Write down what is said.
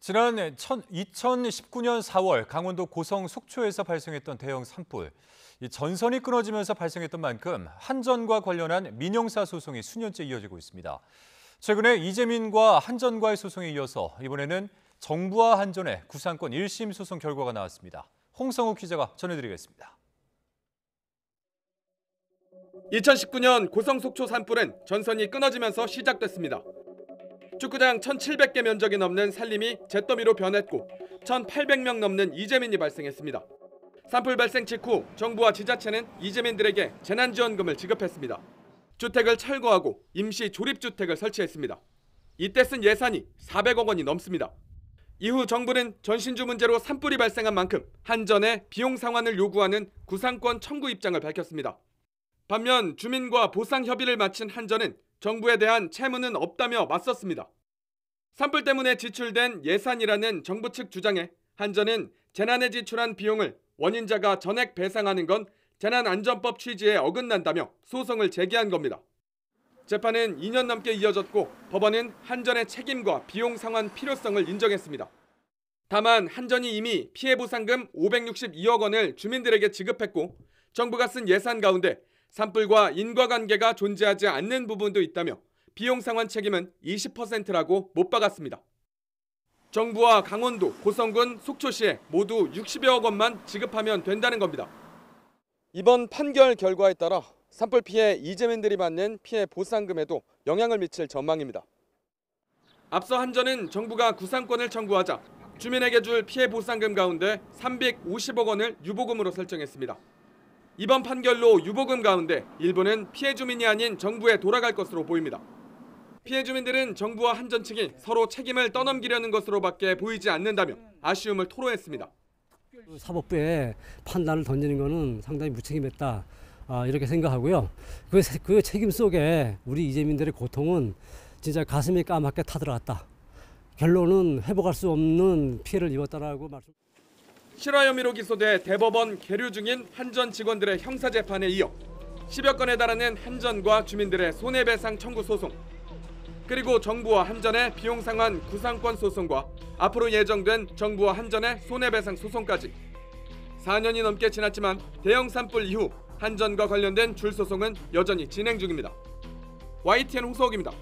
지난 2019년 4월 강원도 고성 속초에서 발생했던 대형 산불. 이 전선이 끊어지면서 발생했던 만큼 한전과 관련한 민영사 소송이 수년째 이어지고 있습니다. 최근에 이재민과 한전과의 소송에 이어서 이번에는 정부와 한전의 구상권 1심 소송 결과가 나왔습니다. 홍성욱 기자가 전해드리겠습니다. 2019년 고성 속초 산불은 전선이 끊어지면서 시작됐습니다. 축구장 1,700개 면적이 넘는 산림이 잿더미로 변했고 1,800명 넘는 이재민이 발생했습니다. 산불 발생 직후 정부와 지자체는 이재민들에게 재난지원금을 지급했습니다. 주택을 철거하고 임시 조립주택을 설치했습니다. 이때 쓴 예산이 400억 원이 넘습니다. 이후 정부는 전신주 문제로 산불이 발생한 만큼 한전에 비용 상환을 요구하는 구상권 청구 입장을 밝혔습니다. 반면 주민과 보상 협의를 마친 한전은 정부에 대한 채무는 없다며 맞섰습니다. 산불 때문에 지출된 예산이라는 정부 측 주장에 한전은 재난에 지출한 비용을 원인자가 전액 배상하는 건 재난안전법 취지에 어긋난다며 소송을 제기한 겁니다. 재판은 2년 넘게 이어졌고 법원은 한전의 책임과 비용 상환 필요성을 인정했습니다. 다만 한전이 이미 피해 보상금 562억 원을 주민들에게 지급했고 정부가 쓴 예산 가운데 산불과 인과관계가 존재하지 않는 부분도 있다며 비용 상환 책임은 20%라고 못 박았습니다. 정부와 강원도, 고성군, 속초시에 모두 60여억 원만 지급하면 된다는 겁니다. 이번 판결 결과에 따라 산불 피해 이재민들이 받는 피해 보상금에도 영향을 미칠 전망입니다. 앞서 한전은 정부가 구상권을 청구하자 주민에게 줄 피해 보상금 가운데 350억 원을 유보금으로 설정했습니다. 이번 판결로 유보금 가운데 일부는 피해 주민이 아닌 정부에 돌아갈 것으로 보입니다. 피해 주민들은 정부와 한전 측이 서로 책임을 떠넘기려는 것으로밖에 보이지 않는다며 아쉬움을 토로했습니다. 사법부에 판단을 던지는 것은 상당히 무책임했다 이렇게 생각하고요. 그 책임 속에 우리 이재민들의 고통은 진짜 가슴이 까맣게 타들어갔다. 결론은 회복할 수 없는 피해를 입었다라고 말씀. 실화 혐의로 기소돼 대법원 계류 중인 한전 직원들의 형사재판에 이어 10여 건에 달하는 한전과 주민들의 손해배상 청구 소송, 그리고 정부와 한전의 비용 상환 구상권 소송과 앞으로 예정된 정부와 한전의 손해배상 소송까지 4년이 넘게 지났지만 대형 산불 이후 한전과 관련된 줄 소송은 여전히 진행 중입니다. YTN 홍석욱입니다.